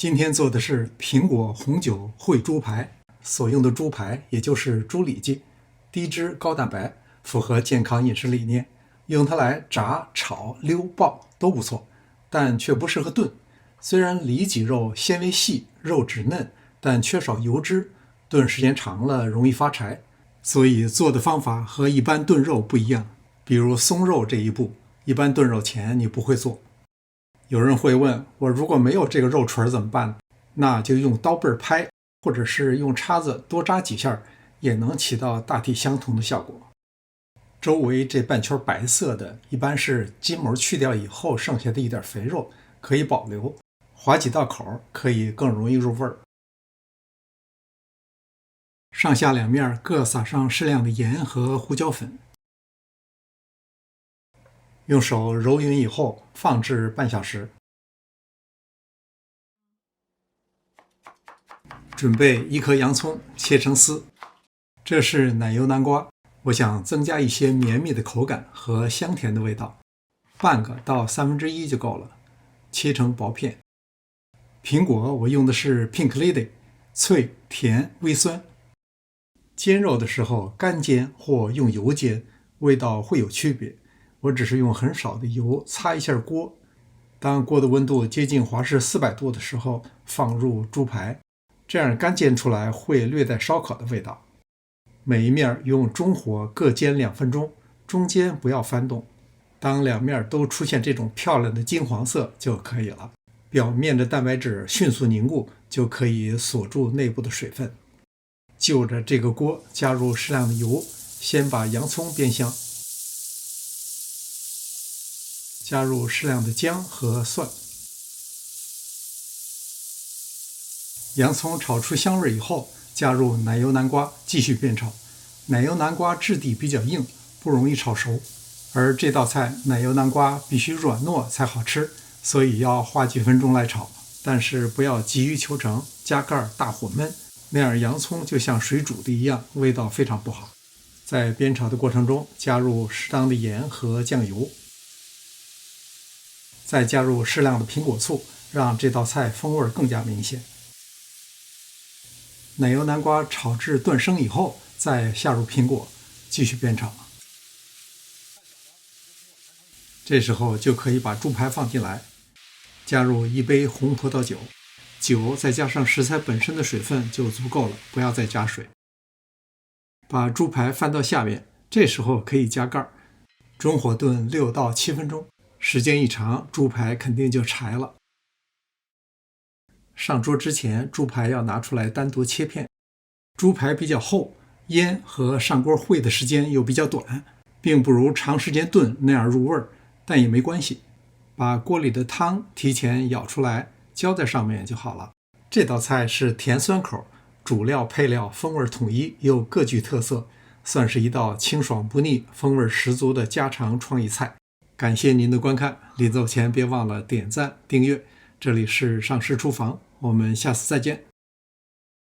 今天做的是苹果红酒烩猪排，所用的猪排也就是猪里脊，低脂高蛋白，符合健康饮食理念。用它来炸、炒、溜、爆都不错，但却不适合炖。虽然里脊肉纤维细，肉质嫩，但缺少油脂，炖时间长了容易发柴。所以做的方法和一般炖肉不一样。比如松肉这一步，一般炖肉前你不会做。有人会问我，如果没有这个肉锤怎么办？那就用刀背拍，或者是用叉子多扎几下，也能起到大体相同的效果。周围这半圈白色的，一般是筋膜去掉以后剩下的一点肥肉，可以保留，划几道口可以更容易入味儿。上下两面各撒上适量的盐和胡椒粉，用手揉匀以后放置半小时。准备1颗洋葱切成丝，这是奶油南瓜，我想增加一些绵密的口感和香甜的味道，半个到1/3就够了，切成薄片。苹果我用的是 Pink Lady， 脆、甜、微酸。煎肉的时候干煎或用油煎，味道会有区别。我只是用很少的油擦一下锅，当锅的温度接近华氏400度的时候，放入猪排，这样干煎出来会略带烧烤的味道。每一面用中火各煎2分钟，中间不要翻动。当两面都出现这种漂亮的金黄色就可以了，表面的蛋白质迅速凝固，就可以锁住内部的水分。就着这个锅加入适量的油，先把洋葱煸香，加入适量的姜和蒜。洋葱炒出香味以后，加入奶油南瓜继续煸炒。奶油南瓜质地比较硬，不容易炒熟，而这道菜奶油南瓜必须软糯才好吃，所以要花几分钟来炒，但是不要急于求成，加盖大火焖，那样洋葱就像水煮的一样，味道非常不好。在煸炒的过程中加入适当的盐和酱油，再加入适量的苹果醋，让这道菜风味更加明显。奶油南瓜炒至断生以后，再下入苹果，继续煸炒。这时候就可以把猪排放进来，加入1杯红葡萄酒，酒再加上食材本身的水分就足够了，不要再加水。把猪排翻到下面，这时候可以加盖，中火炖6到7分钟，时间一长，猪排肯定就柴了。上桌之前，猪排要拿出来单独切片。猪排比较厚，腌和上锅烩的时间又比较短，并不如长时间炖那样入味儿，但也没关系。把锅里的汤提前舀出来，浇在上面就好了。这道菜是甜酸口，主料配料风味统一，又各具特色，算是一道清爽不腻、风味十足的家常创意菜。感谢您的观看，临走前别忘了点赞、订阅。这里是上师厨房，我们下次再见。